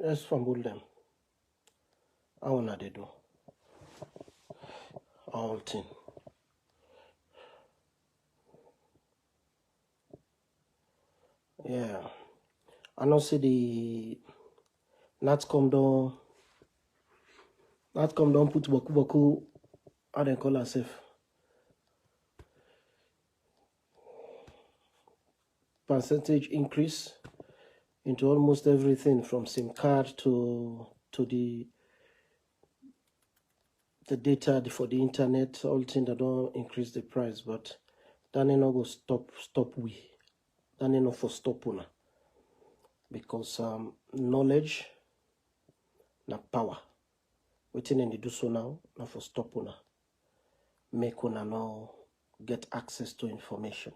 Yes, fumble them. I wanna they do all thing. Yeah. I know see the Natcom don't put boku how they call herself. Percentage increase into almost everything from SIM card to the data for the internet, all things that don't increase the price, but that ain't not go stop we. That ain't not for stop una. Because knowledge na power. Waiting and they do so now, not for stop una. Make una now get access to information.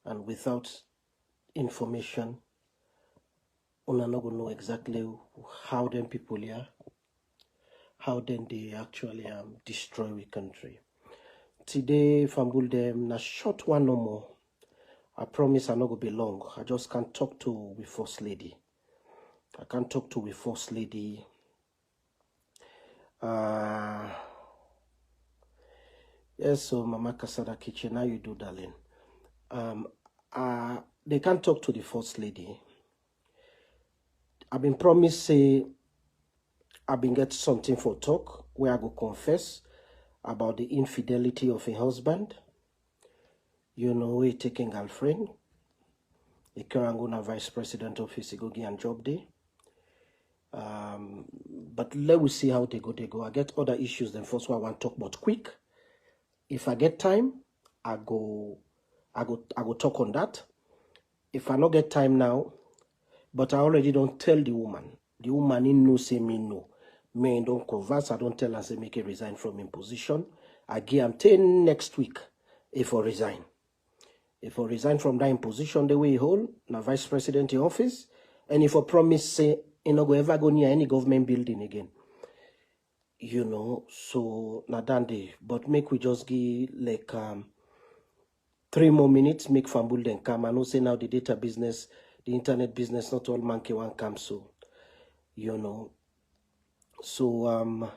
And without information, una not gonna know exactly how them people here, how then they actually destroy we country. Today, Fambul them na short one no more. I promise I'm not gonna be long. I just can't talk to we first lady. I can't talk to we first lady. Yes, so Mama Kasada Kitchen, how you do, darling? They can't talk to the first lady. I've been promised say I've been getting something for talk where I go confess about the infidelity of a husband. You know, he taking girlfriend. The Karanguna vice president office go and job day. But let we see how they go. I get other issues than first one I want to talk about quick. If I get time, I go talk on that. If I not get time now, but I already don't tell the woman. The woman in no say me no. Me don't converse. I don't tell her say make her resign from in position. I guarantee next week if I resign. If I resign from that in position the way he hold, na vice president in office, and if I promise say you no go ever go near any government building again. You know, so na dande. But make we just give like 3 more minutes, make Fambul then come. I know say now the data business, the internet business, not all monkey one come, so you know. So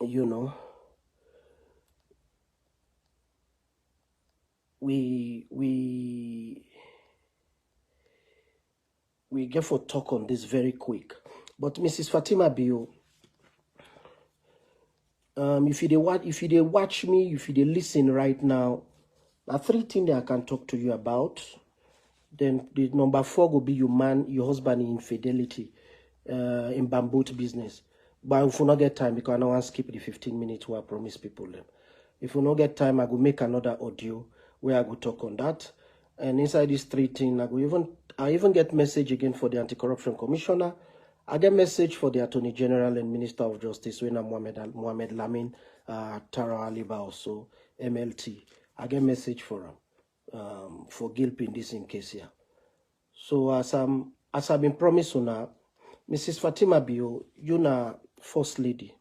you know, we get for talk on this very quick. But Mrs. Fatima Bio, if you watch me, if you listen right now, there are 3 things that I can talk to you about. Then the number 4 will be your husband infidelity in bamboo business. But if we not get time, because I don't want to skip the 15 minutes where I promise people them. If we not get time, I will make another audio where I will talk on that. And inside these 3 things, I even get message again for the Anti-Corruption Commissioner. I get message for the Attorney General and Minister of Justice, when I'm Mohamed Lamin, Tara Aliba also, MLT. I get message for him. For Gilpin this in case here. So as I've been promised now, Mrs. Fatima Bio, you're na first lady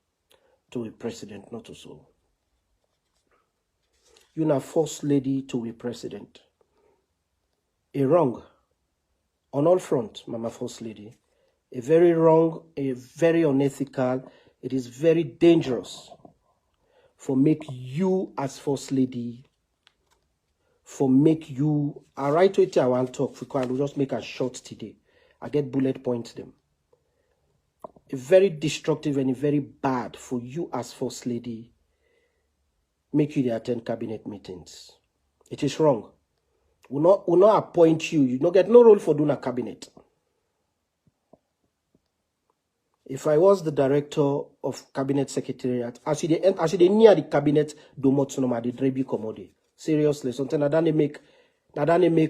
to a president, not so. You're na first lady to a president. A wrong on all fronts, Mama First Lady. A very wrong, a very unethical. It is very dangerous for make you as First Lady. For make you, I write to it, I want to talk, because I will just make a short today. I get bullet points them. A very destructive and a very bad for you as First Lady, make you to attend cabinet meetings. It is wrong. Will not appoint you. You don't get no role for doing a cabinet. If I was the director of cabinet secretariat, as they near the cabinet, do not know the drebi commode. Seriously, something I don't make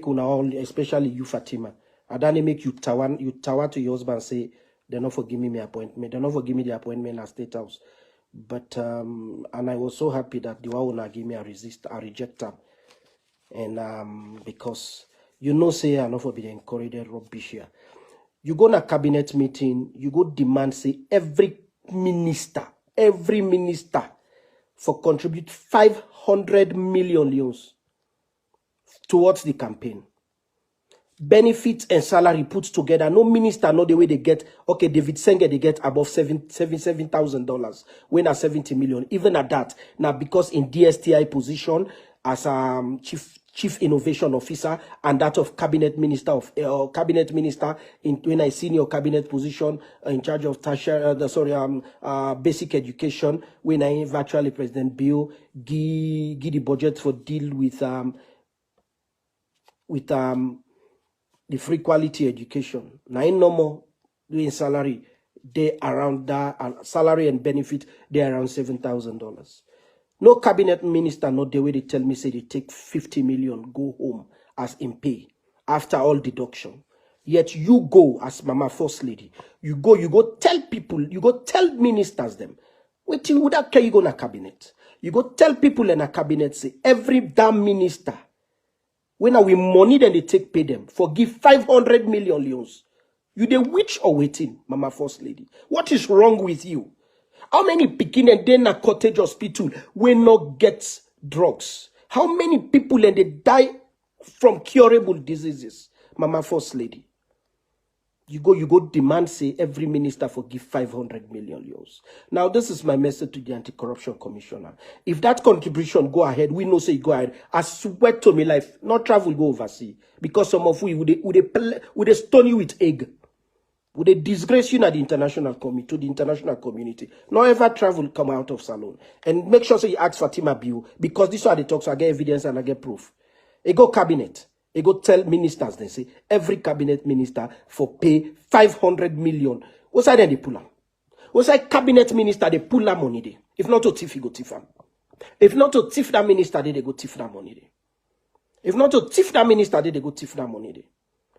una all, especially you, Fatima. I don't make you tower to your husband say they not forgive me my appointment. They not forgive me the appointment at State House. But and I was so happy that the one give me a reject them. And because you know say I not for be encouraged rubbish here. You go to a cabinet meeting, you go demand say every minister for contribute 500 million euros towards the campaign. benefits and salary put together. No minister know the way they get. Okay, David Senge, they get above $7,000 when at 70 million. Even at that, now because in DSTI position as chief innovation officer and that of cabinet minister in when I senior cabinet position in charge of basic education when I virtually President Bill give the budget for deal with the free quality education. Now in no more doing salary, they around that and salary and benefit, they around $7,000. No cabinet minister, not the way they tell me, say they take 50 million, go home as in pay after all deduction. Yet you go as Mama First Lady, you go tell people, you go tell ministers them. Wait till would that care you go in a cabinet? You go tell people in a cabinet, say every damn minister, when we money then they take pay them, forgive 500 million leons. You the witch or waiting, Mama First Lady? What is wrong with you? How many pikin and then a cottage hospital will not get drugs? How many people and they die from curable diseases, Mama First Lady? You go demand, say, every minister forgive 500 million euros. Now, this is my message to the Anti-Corruption Commissioner. If that contribution go ahead, we know say go ahead. I swear to me life, not travel go overseas. Because some of we would stone you with egg. Would they disgrace you at the international community, to the international community? Not ever travel come out of salon. And make sure say you ask FATIMA bill, because this is how they talk, so I get evidence and I get proof. It go cabinet. It go tell ministers, they say, every cabinet minister for pay 500 million. What's that then they pull them? What's that cabinet minister, they pull that money there? If not to thief, he go thief them. If not to thief that minister, they go thief that money there. If not to thief that minister, they go thief that money there.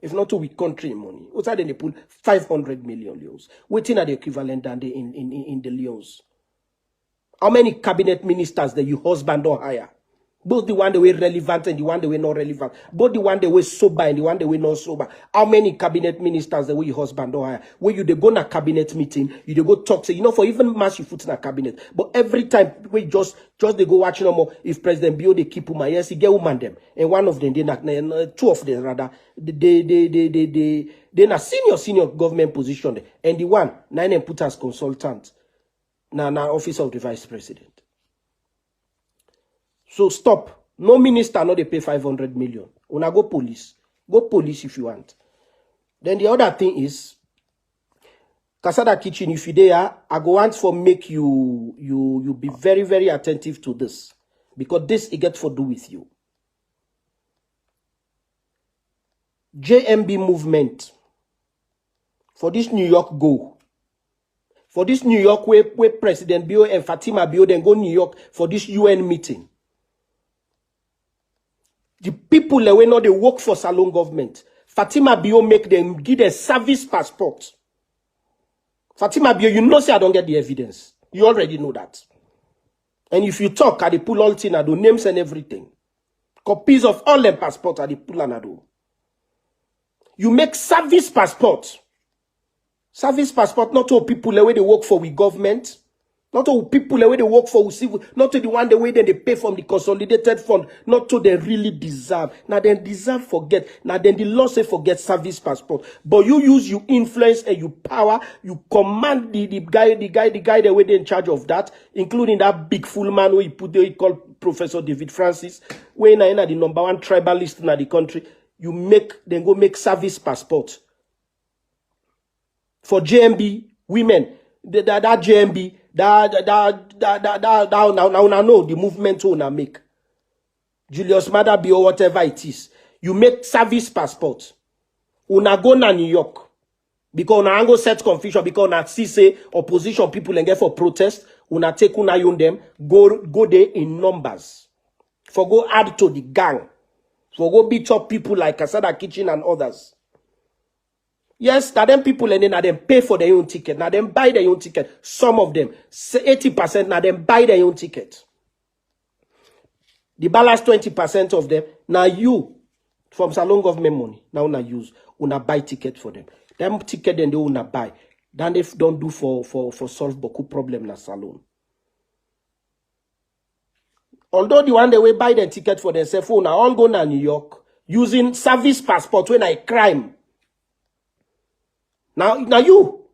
If not to with country money. What's that then they pull 500 million euros? Waiting at the equivalent than they in the leos. How many cabinet ministers that you husband or hire? Both the one that were relevant and the one that were not relevant. Both the one that were sober and the one that were not sober. How many cabinet ministers that were your husband or hire? Where you they go na cabinet meeting, you they go talk, say, you know, for even mass you foot in a cabinet. But every time we just they go watch no more. If President Bio they keep woman, yes, he get woman them. And one of them, two of them rather, they na senior government position. And the one, nine put as consultant. Na office of the vice president. So stop. No minister, no they pay 500 million. Una go police. Go police if you want. Then the other thing is, Kasada Kitchen, if you there, I go want for make you be very, very attentive to this. Because this it get for do with you. JMB movement. For this New York go. For this New York where President Bio and Fatima Bio then go New York for this UN meeting. The people that were not they work for Salon government. Fatima Bio make them give a service passport. Fatima Bio, you know say I don't get the evidence. You already know that. And if you talk, I pull all things, I do names and everything. Copies of all them passports, I pull and I do. You make service passport. Service passport, not to people the way they work for with government. Not to people the way they work for civil, not to the one the way they pay from the consolidated fund, not to they really deserve. Now then deserve forget. Now then the law say forget service passport. But you use your influence and your power, you command the guy the way they in charge of that, including that big fool man who he put there, he called Professor David Francis, when I the #1 tribalist in the country, you then go make service passport. For JMB women, that JMB, now know the movement una make. Julius Maada Bio, whatever it is. You make service passport. Una go na New York. Because una go set confusion, because una see say opposition people and get for protest, una take una own them, go there in numbers. For go add to the gang. For go beat up people like Kasada Kitchen and others. Yes, now them people and then now them pay for their own ticket. Now them buy their own ticket. Some of them, 80% now them buy their own ticket. The balance 20% of them, now you, from Salon government money, now una use, una buy ticket for them. Them ticket then they una buy. Then they don't do for solve beaucoup problem na Salon. Although the one they will buy the ticket for themselves, una all go na New York. using service passport when I crime. Now you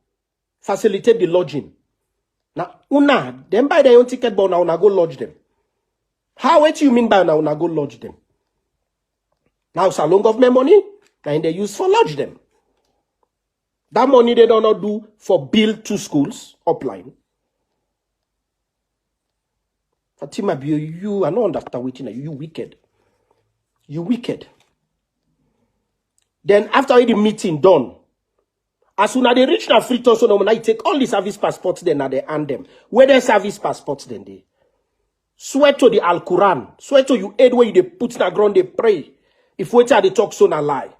facilitate the lodging. Now, them buy their own ticket, but now go lodge them. What do you mean by now go lodge them? Now, salon government money, and they use for lodge them. That money they don't do for build 2 schools upline. Fatima, you are not understand waiting. You wicked. You wicked. Then after the meeting done, as soon as they reach the Freetown, so now take all the service passports then and they hand them. Where the service passports then they swear to the Al Quran, swear to you aid where you they put in the ground they pray. If wait they talk so na lie.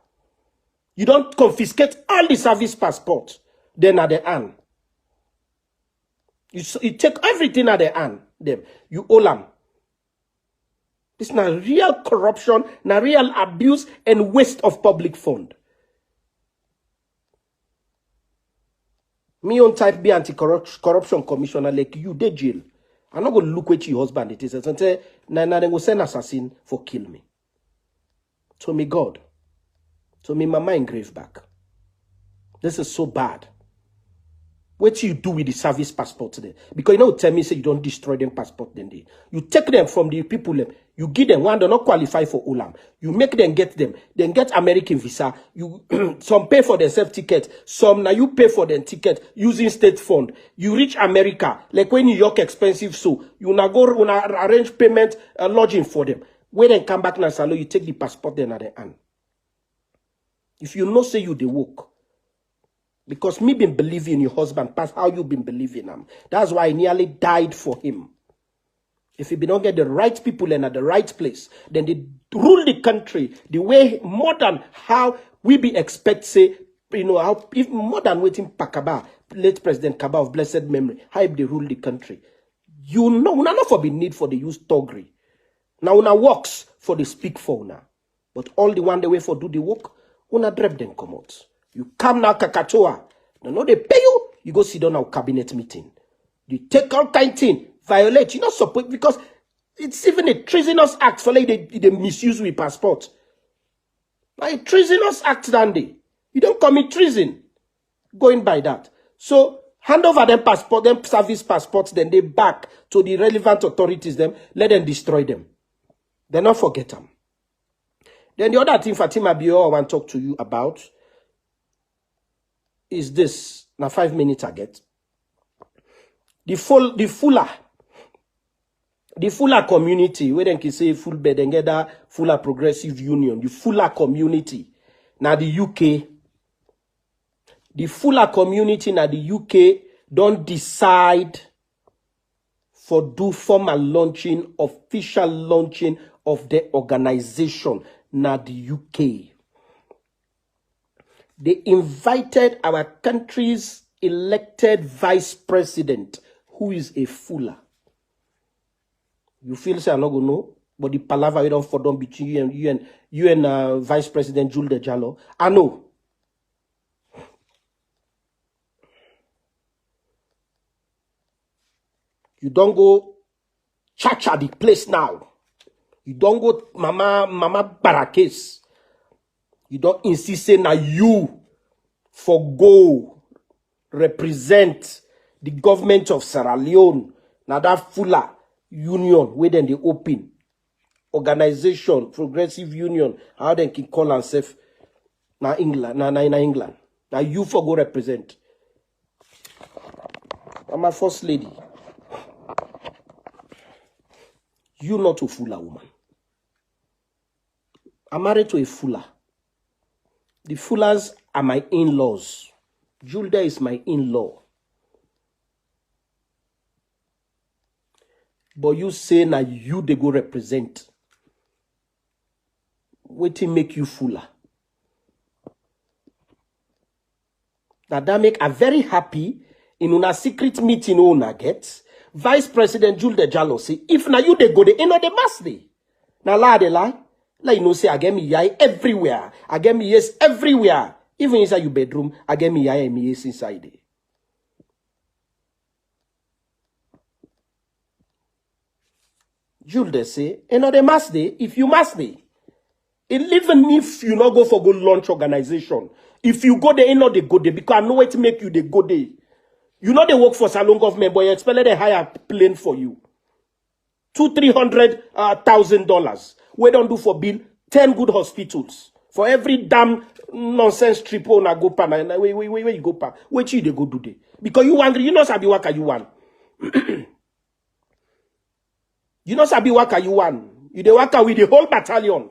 You don't confiscate all the service passports then at the hand. You take everything at the hand. Them you owe them. This is not real corruption, not real abuse and waste of public fund. Me on type B anti-corruption commissioner like you, they jail. I'm not going to look at your husband. It is and say, nah, they go send assassin for kill me. To me, God. To me, mama in grave back. This is so bad. What do you do with the service passport today? Because you know, tell me say you don't destroy them passport then they. You take them from the people, you give them one, they not qualify for Ulam. You make them, then get American visa. You some pay for their self ticket, some now you pay for their ticket using state fund. You reach America, like when New York expensive, so you now go arrange payment lodging for them. When they come back now, salon, you take the passport then at the hand. If you know say you they work. Because me been believing in your husband, past how you been believing him. That's why I nearly died for him. If you don't get the right people and at the right place, then they rule the country the way more than how we be expect, say, you know, how if more than waiting Pakaba, late President Kaba of blessed memory, how they rule the country. You know, not for be need for the use toggery. Now una works for the speak for now. But all the one the way for do the work, una drive them come out. You come now, Kakatoa. No, they pay you. You go sit down our cabinet meeting. You take all kind of thing, violate. You not support because it's even a treasonous act for like they misuse with passport. Like a treasonous act, Dandy. You don't commit treason going by that. So hand over them passport, them service passports, then they back to the relevant authorities. Them let them destroy them. They not forget them. Then the other thing, Fatima Bio, I want to talk to you about. Is this now 5 minutes I get the fuller community where they can say full bed and get that fuller progressive union, the fuller community now the UK, the fuller community now the UK don't decide for do formal launching, official launching of the organization now the UK. They invited our country's elected vice president, who is a fuller. You feel say I'm not gonna know, but the palaver you don't for them between you and Vice President Dr.JOHN. I know. You don't go cha-cha the place now. You don't go mama barakes. You don't insist say na you for go represent the government of Sierra Leone. Now that fuller union where then they open organization, progressive union, how they can call themselves na England, na England. Now you for go represent. I'm a first lady. You not a fuller woman. I'm married to a fuller. The Fullers are my in-laws. Julda is my in-law. But you say now you they go represent. Wait till make you Fuller. Now that make a very happy in una secret meeting una get. Vice President Dr.JOHN say, if now you they go the end of the mass day. Now la de lie. Like you know, say I get me yai everywhere. I get me yes everywhere. Even inside your bedroom, I get me yai and me yes inside there. Jules say, another mass day, if you must day. Even if you not go for good launch organization, if you go there, you know they go there because I know it make you they go there. You know they work for salon government, but you expect they hire plane for you. $200,000-300,000. We don't do for bill 10 good hospitals for every damn nonsense trip on a go pa where you go pa. Which you they go do there? Because you angry, you know sabi waka you want. You know sabi waka you want. You dey waka with the whole battalion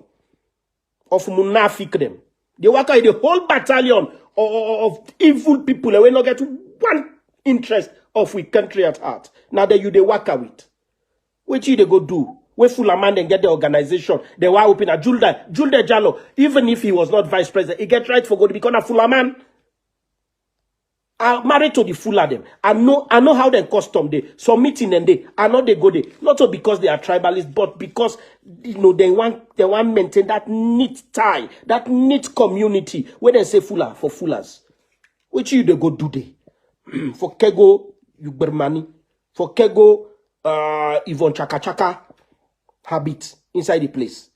of munafik them. They work with the whole battalion of evil people. They will not get one interest of we country at heart. Now that you they work with. Which you they go do? We full a man and get the organization. They were open a Julde Jallo. Even if he was not vice president, he get right for God to become a full man. I'm married to the full of them. I know how they custom they submitting and they. I know they go there. Not so because they are tribalists, but because you know they want maintain that neat tie, that neat community where they say fuller for fullers. Which you they go do they? For Kego Yugbermani, for Kego Yvonne Chaka habit inside the place.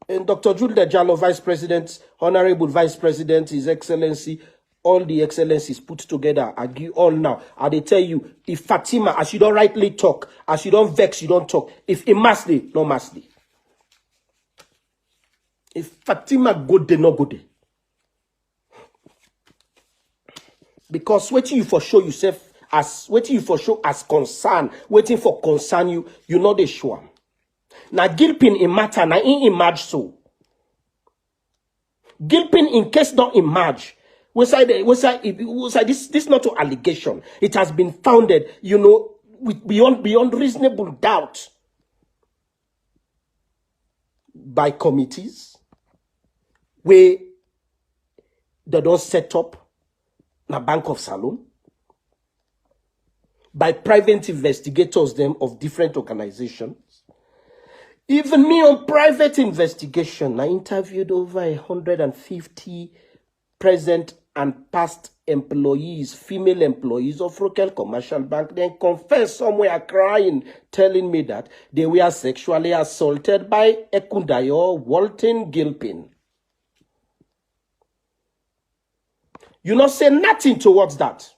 And Dr. Jallo, Vice President, Honorable Vice President, His Excellency, all the excellencies put together, I give all now. I they tell you, if Fatima, as you don't rightly talk, as you don't vex, you don't talk. If it must be, no must be. If Fatima go there, no go there. Because waiting you for show yourself as waiting you for show as concern, waiting for concern you know the sure. Now gilpin in matter, now in emerge so. Gilpin in case don't emerge. We say this not an allegation. It has been founded, you know, with beyond reasonable doubt by committees where they don't set up a bank of salon, by private investigators them of different organizations. Even me on private investigation, I interviewed over 150 present and past employees, female employees of Rokel Commercial Bank. Then confess somewhere crying, telling me that they were sexually assaulted by Ekundayo Walton Gilpin. You not say nothing towards that.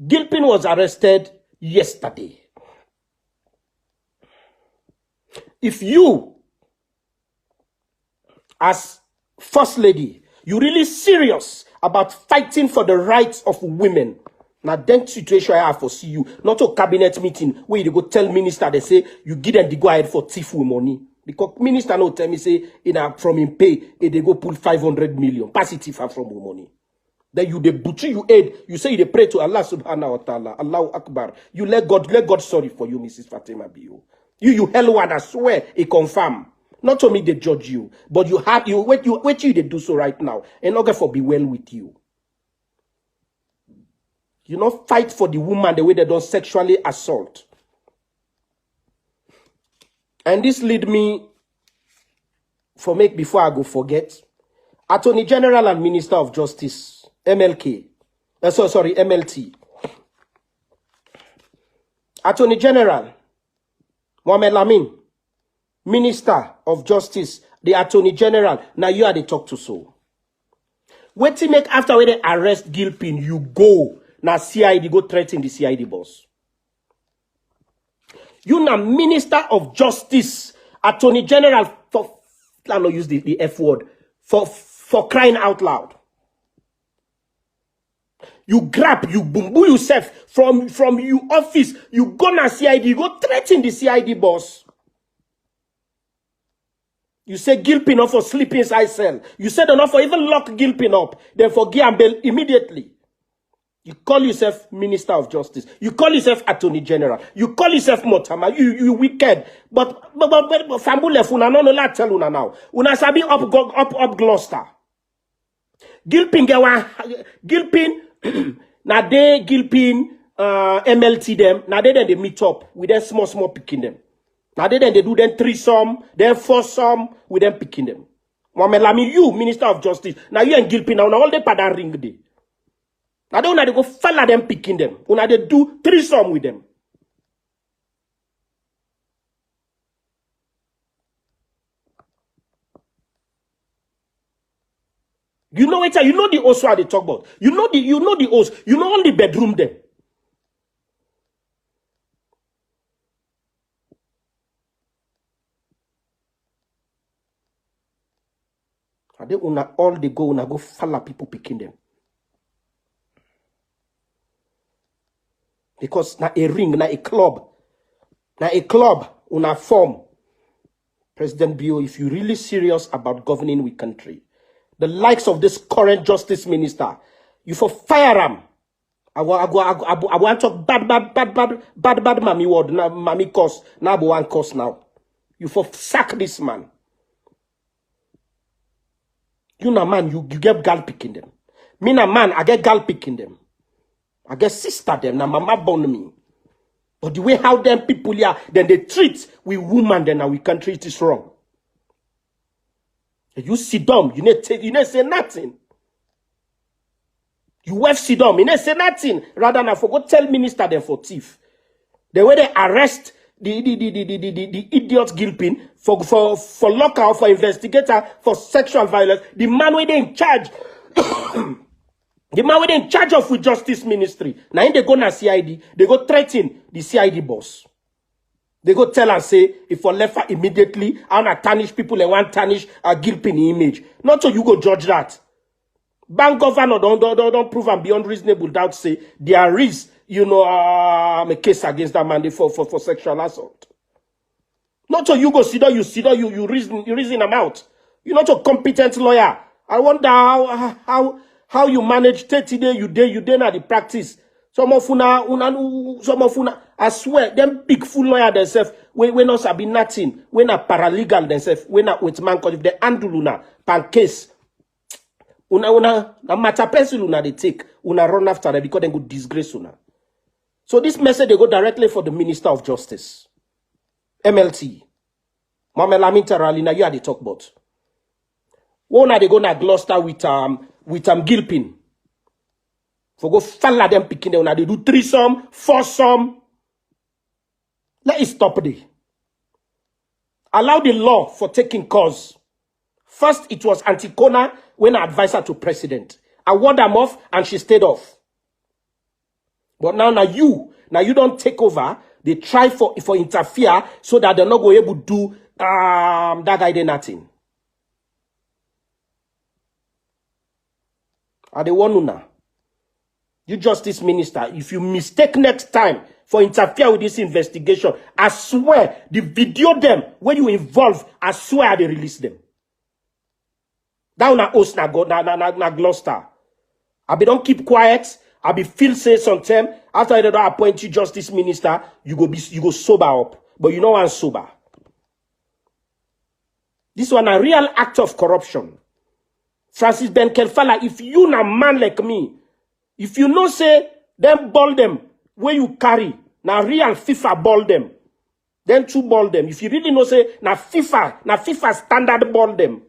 Gilpin was arrested yesterday. If you, as First Lady, you really serious about fighting for the rights of women, now then situation I have for see you, not a cabinet meeting where you go tell minister, they say you give them the go ahead for thief with money. Because minister no tell me say from him pay, they go pull 500 million, pass it from money. Then you the butcher you aid, you say you pray to Allah subhanahu wa ta'ala, Allahu Akbar. You let God sorry for you, Mrs. Fatima Bio. You hell one, I swear, it confirm. Not to me they judge you, but you wait you they do so right now, and not for be well with you. You not fight for the woman the way they don't sexually assault. And this lead me before I go forget, Attorney General and Minister of Justice, MLT. Attorney General Mohamed Lamin, Minister of Justice, the Attorney General, now you are the talk to so. Wait till make after when they arrest Gilpin, you go. Now CID go threaten the CID boss. You now Minister of Justice, Attorney General for, I don't use the F word, for crying out loud. You grab, you bumbu yourself from your office, you go na CID, you go threaten the CID boss. You say Gilpin up for sleeping inside cell. You said enough for even lock Gilpin up. Then for Bail immediately. You call yourself Minister of Justice. You call yourself Attorney General. You call yourself Motama. You wicked. But Fambule funa no la tell una now. Una sabi up Gloucester. Gilpin na they Gilpin MLT them. Na they meet up with them small picking them. Now they do them threesome, then foursome, with them picking them. Mohamed Lamin, you, Minister of Justice, now you and Gilpin, now all the padan ring day. Now they go follow them picking them. Una they do threesome with them. You know it, you know the house where they talk about. You know the house, you know only bedroom them. And they all they go follow people picking them. Because na a ring, na a club, una form. President Bio, if you're really serious about governing with country, the likes of this current justice minister, you for fire him. I want to talk bad mommy word, mommy curse, now one curse now. You for sack this man. You na man, you get gal picking them. Me na man, I get gal picking them. I get sister them, na mama born me. But the way how them people here, then they treat we woman, then now we country it is wrong. You sit down, you need say nothing. You wife sit down, you need say nothing. Rather than forgot tell minister them for thief. The way they arrest the idiot Gilpin for lockout, for investigator, for sexual violence, the man where they in charge. The man where they in charge of with justice ministry. Now they go na CID, they go threaten the CID boss. They go tell and say, if for left her immediately, I want to tarnish people and want to tarnish a Gilpin image. Not so you go judge that. Bank governor don't prove and beyond reasonable doubt say there is, a case against that man for sexual assault. Not so you go sit down, you reason them out. You're not a competent lawyer. I wonder how you manage 30 days, you day na the practice. Some of una, I swear, them big full lawyer themselves, we not sabi nothing, we not paralegal themselves, we not with man, cause if they handle una, pan case, na matter pencil una they take, una run after them because they go disgrace una. So this message, they go directly for the Minister of Justice. MLT. Mama Laminta Ralina, you are the talk about. One are they go na Gloucester with Gilpin. For go follow them picking them. They do 3-some, 4-some. Let it stop there. Allow the law for taking cause. First, it was Anticona when I advised her to president. I ward them off and she stayed off. But now you don't take over. They try for interfere so that they're not going to be able to do that guy did nothing. Are they one now? You justice minister, if you mistake next time for interfere with this investigation, I swear the video them when you involve, I swear they release them. Down na host na Gloucester. I be don't keep quiet. I be feel say sometime after they don't appoint you justice minister, you go sober up. But you know one sober. This one a real act of corruption. Francis Ben Kelfala, if you na man like me, if you know say them ball them where you carry, na real FIFA ball them, then 2 ball them. If you really know say na FIFA standard ball them,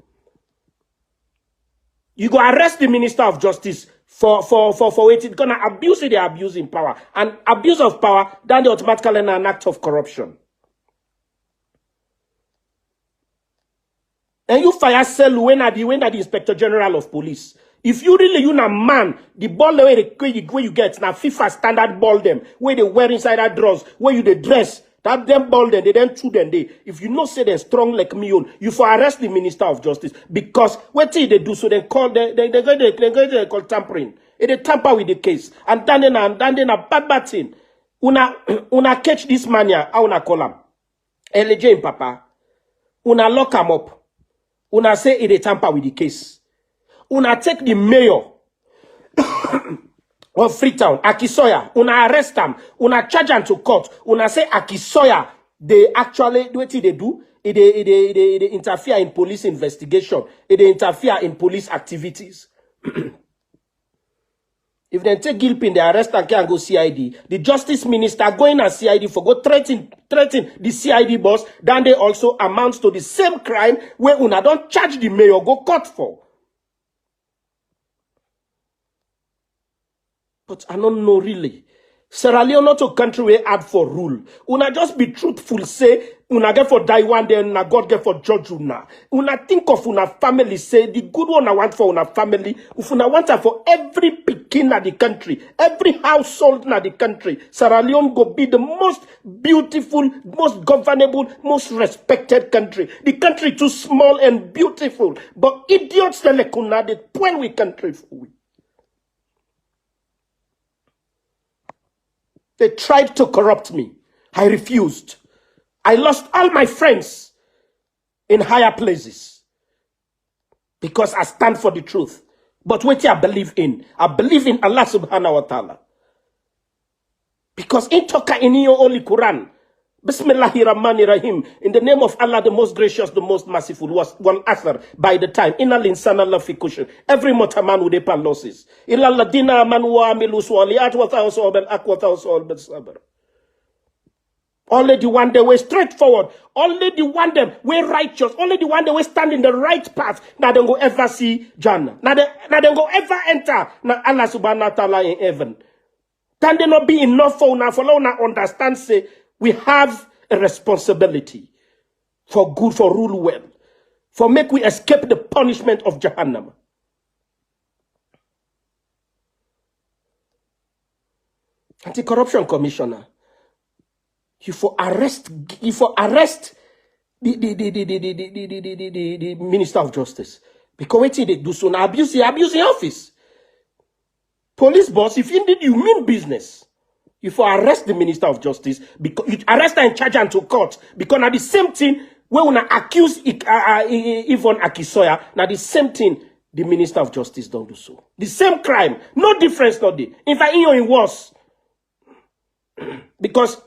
you go arrest the Minister of Justice for waiting. Gonna abuse it, they are abusing power. And abuse of power, then they automatically an act of corruption. And you fire sell when at the Inspector General of Police. If you really you na man, the ball where you get na FIFA standard ball them, where they wear inside that drawers, where you they dress, that them ball them, they then chew them they. If you know say they're strong like me on, you for arrest the Minister of Justice because what they do so they call they call tampering. They tamper with the case and then a bad thing. Una catch this man here, how una call him? LJ in papa. Una lock him up. Una say they tamper with the case. Una take the mayor of Freetown, Akisoya. Una arrest him. Una charge him to court. Una say Akisoya, they actually, what they do? They interfere in police investigation. They interfere in police activities. If they take Gilpin, they arrest and can go CID. The justice minister going at CID for go threaten the CID boss. Then they also amounts to the same crime where una don't charge the mayor go court for. But I don't know really. Sierra Leone not a country where add for rule. Una just be truthful, say, una get for die one day, una God get for judge una. Una think of una family, say, the good one I want for una family, if una want her for every pikin na the country, every household na the country, Sierra Leone go be the most beautiful, most governable, most respected country. The country too small and beautiful, but idiots like una, they point we country for we. They tried to corrupt me. I refused. I lost all my friends in higher places because I stand for the truth. But what I believe in Allah subhanahu wa ta'ala. Because in Toka in your Holy Quran, Bismillahirrahmanirrahim, in the name of Allah, the most gracious, the most merciful, was one author by the time. Inna l'insana lafi kushr. Every motaman would have losses. Illa ladina man wa amilu swaliat wa thawsaw bil aqwa thawsaw bil sabr. Only the one that way straightforward. Only the one that way righteous. Only the one that way stand in the right path. Now they go ever see Jannah. Now they go ever enter now Allah subhanahu wa ta'ala in heaven. Can they not be enough for now? For now understand say we have a responsibility for good, for rule well, for make we escape the punishment of Jahannam. Anti-Corruption Commissioner, you for arrest the Minister of Justice. Because what they do so now abuse the office. Police boss, if indeed you mean business, you for arrest the Minister of Justice, because you arrest her and charge her to court. Because now the same thing, when we accuse Yvonne Akisoya, now the same thing the Minister of Justice don't do so. The same crime, no difference, not there. In fact, it was. Because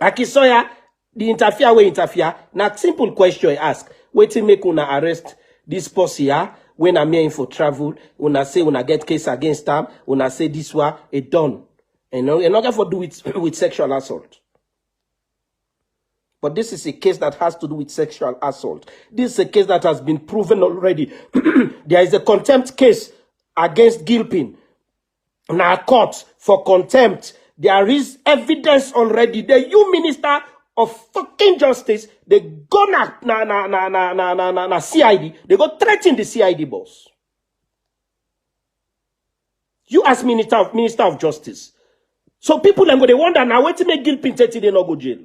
Akisoya, the interfere. Now simple question I ask. Wait till make una arrest this person here when I'm here for travel. Una say una get case against them. Una say this one it done. You know, you're not going to do it with sexual assault. But this is a case that has to do with sexual assault. This is a case that has been proven already. There is a contempt case against Gilpin in our court for contempt. There is evidence already. The you Minister of fucking Justice, they go na CID. They go threaten the CID boss. You as Minister of Justice. So people they wonder now wait to make Gilpin 30 they not go jail.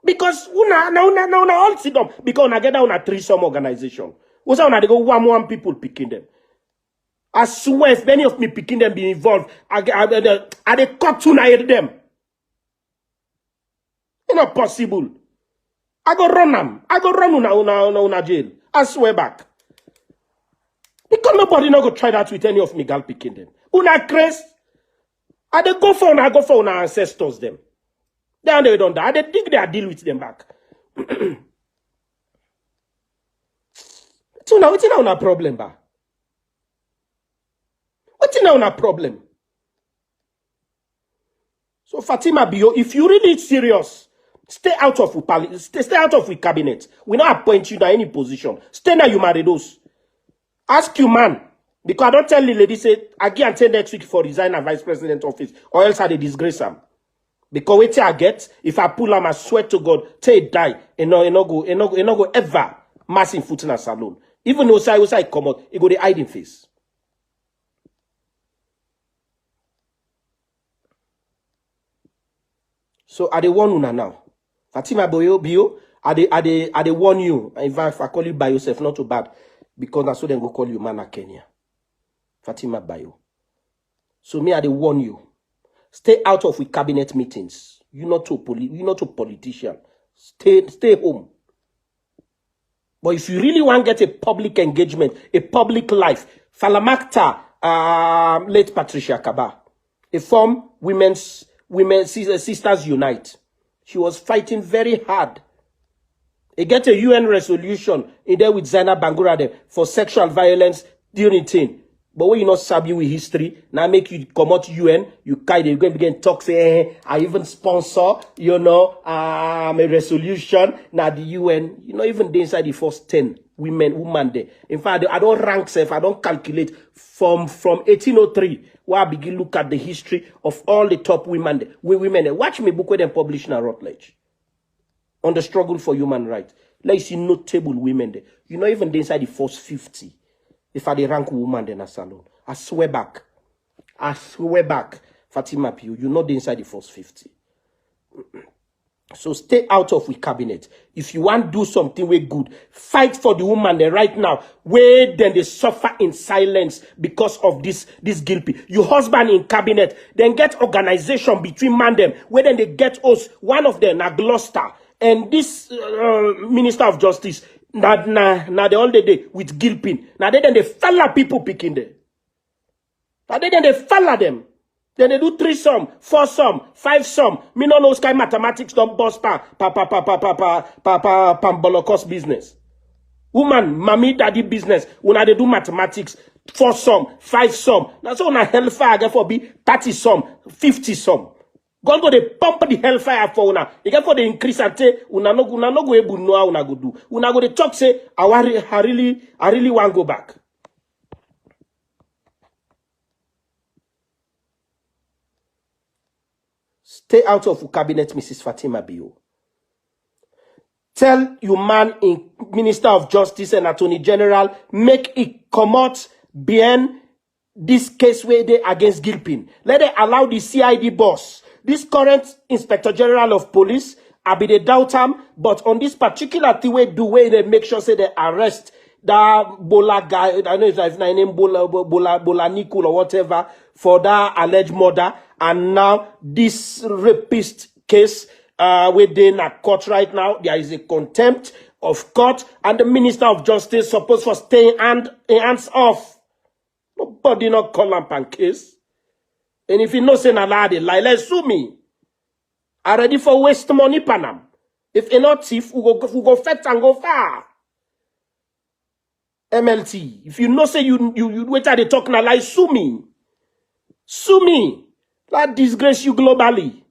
Because una all sit down because una get down a threesome organization. What's una they go one people picking them. I swear if many of me picking them be involved, I they cut to night them. It's not possible. I go run them. I go run una jail. I swear back. Because nobody not go try that with any of me gal picking them. Una craze. I they go for una ancestors them. Then they don't die. They dig their deal with them back. So now what's now a problem ba? What's now a problem? So Fatima Bio, if you really serious, stay out of stay out of the cabinet. We not appoint you in any position. Stay now you marry those. Ask you man. Because I don't tell the lady, say, I get until next week for resign a vice president office, or else I they disgrace him. Because wait till I get, if I pull him, I swear to God, till he die, and no go ever mass in foot in a salon. Even though I come out, he go the hiding face. So I they warn you now. Fatima Bio, I they warn you. In fact, if I call you by yourself, not too bad. Because that's what they go call you Mana Kenya. Fatima Bayo. So me, I warn you. Stay out of with cabinet meetings. You're not a politician. Stay home. But if you really want to get a public engagement, a public life, Falamakta, late Patricia Kaba, a form Women's Sisters Unite. She was fighting very hard. They get a UN resolution in there with Zainab Bangura for sexual violence during teen. But when you not sabi with history, now make you come out UN, you kind of going to begin talk say, I even sponsor, a resolution. Now the UN, even inside the first 10 woman there. In fact, I don't rank self, I don't calculate from 1803, where I begin look at the history of all the top women there. Women there. Watch me book where they publish in a Routledge on the struggle for human rights. Let's see notable women there. You know, even inside the first 50, if I rank woman there in a salon, I swear back, Fatima Pio, you know inside the first 50. So stay out of the cabinet. If you want to do something way good, fight for the woman there right now. Where then they suffer in silence because of this guilty. Your husband in cabinet, then get organization between man them. Where then they get us, one of them, na Gloucester, and this Minister of Justice, na the all the day with Gilpin. Now then they fella people picking there. Now then they fella them. Then they do 3 sum, 4 sum, 5 sum. Me no know sky mathematics don't bust pambolokos business. Woman, mommy, daddy business. Una they do mathematics, 4 sum, 5 sum. That's all una hellfire get for be 30 sum, 50 sum. God go they pump the hellfire for una. You get for the increase and say una no go able know how una go do. Una go they talk say I really want go back. Stay out of cabinet, Mrs. Fatima Bio. Tell your man in Minister of Justice and Attorney General, make it come out behind this case where they against Gilpin. Let them allow the CID boss, this current Inspector General of Police, I be the doubt him, but on this particular thing where they make sure say they arrest that Bola guy, I don't know if his name Bola Nicole or whatever, for that alleged murder. And now this rapist case, where they in a court right now, there is a contempt of court, and the Minister of Justice supposed for staying hands off. Nobody not call up and case. And if you know say na lie, let's sue me. I ready for waste money, Panam. If you not thief, we go fetch and go far. MLT. If you know say you wait at the talk na lie, sue me. Sue me. That disgrace you globally.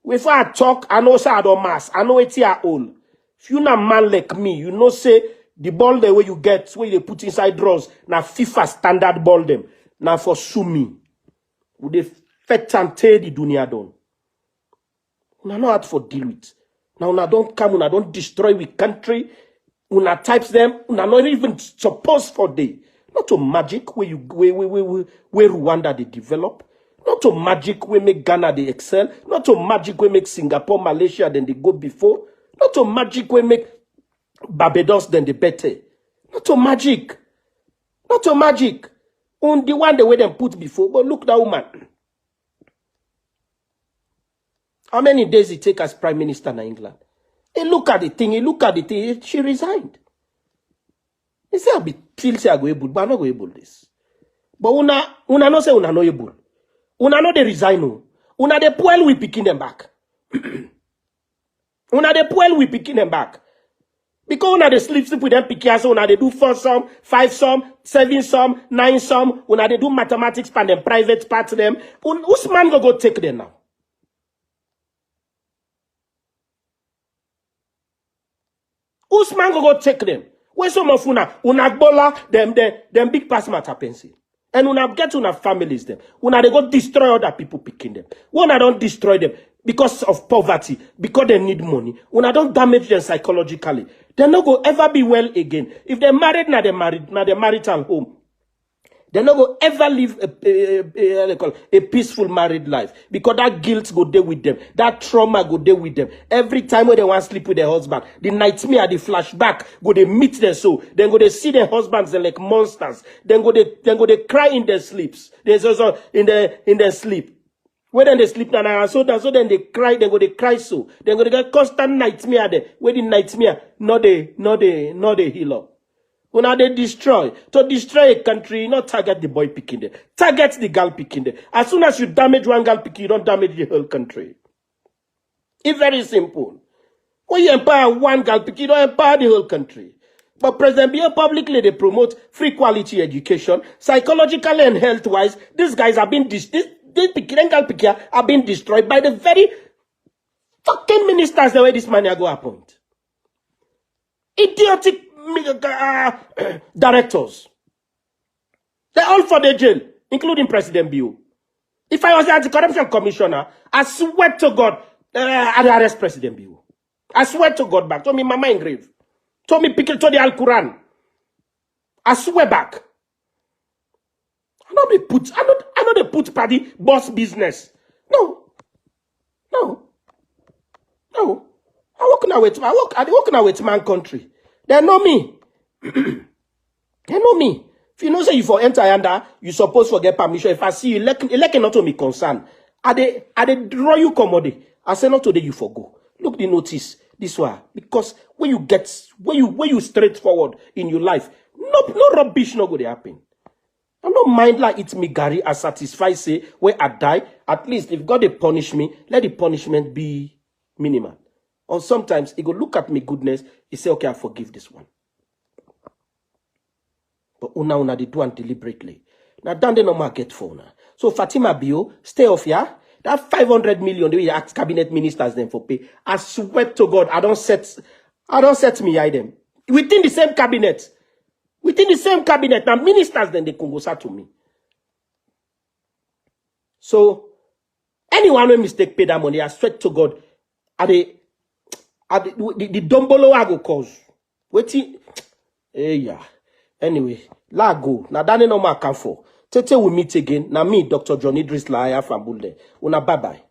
If I talk, I know say I don't mass. I know it's here all. If you not man like me, you know say the ball the way you get, where they put inside drawers, na FIFA standard ball them. Now for sue me. Would they fetch and tear the dunya down? Una know how to deal with. Now una don't come, una don't destroy we country. Una types them, una not even supposed for day. Not to magic where Rwanda they develop. Not to magic we make Ghana they excel. Not to magic we make Singapore, Malaysia then they go before. Not to magic we make Barbados then they better. Not to magic. Not to magic. On the one the way them put before. But look that woman. How many days it take as Prime Minister in England? He look at the thing, she resigned. He said, I feel say I go able, but I not go able this. But una no say una no able. Una no they resign no. Una de poil we picking them back. Una de poil we picking them back. Because una they sleep with them picking so una they do 4 sum, 5 sum, 7 sum, 9 sum. Una they do mathematics pan them private parts them. Whose man go take them now? Whose man go take them? Where some of una bola them big pass matter pencil. And una get una families them. Una they go destroy other people picking them. Una don't destroy them because of poverty, because they need money. Una don't damage them psychologically. They not go ever be well again. If they're married, now they marital home. They not go ever live a peaceful married life. Because that guilt go there with them. That trauma go there with them. Every time when they want to sleep with their husband, the nightmare, the flashback, go they meet them so. Then go they see their husbands, they're like monsters. Then go they cry in their sleeps. There's also in their sleep. When they sleep now, so then they cry, then go they cry so. Then go they get constant nightmare there. Where the nightmare, not they heal up. When they destroy. To destroy a country, not target the boy picking there. Target the girl picking there. As soon as you damage one girl picking, you don't damage the whole country. It's very simple. When you empower one girl picking, you don't empower the whole country. But President Biya publicly, they promote free quality education. Psychologically and health-wise, these guys have been destroyed. These girl picking have been destroyed by the very fucking ministers the way this man go appoint. Idiotic directors. They're all for the jail, including President Bill. If I was the anti-corruption commissioner, I swear to God, I'd arrest President Bill. I swear to God back. Told me Mama in grave. Told me pickle to the Al-Quran. I swear back. I know they put party boss business. No. I work now with man country. They know me. They know me. If you know say you for enter under, you supposed to get permission. If I see you, like not to me concern. I they draw you commodity. I say not today you forgo. Look the notice. This one. Because when you straightforward in your life, no rubbish no go to happen. I don't mind like it's me Gary I satisfy say when I die, at least if God they punish me, let the punishment be minimal. Or sometimes he go look at me goodness, he say, okay, I forgive this one. But una they do it deliberately. Now down the normal get for now. So Fatima Bio, stay off here. That 500 million they will ask cabinet ministers them for pay. I swear to God, I don't set me them. Within the same cabinet. Within the same cabinet, now ministers then they can go to me. So anyone who mistake pay that money, I swear to God, the dumbolo I go cause. Waiting. Yeah. Anyway, la go. Now that no more can for. Tete we meet again. Now me, Dr. John IDRISS LAHAI from Bulde. Una bye bye.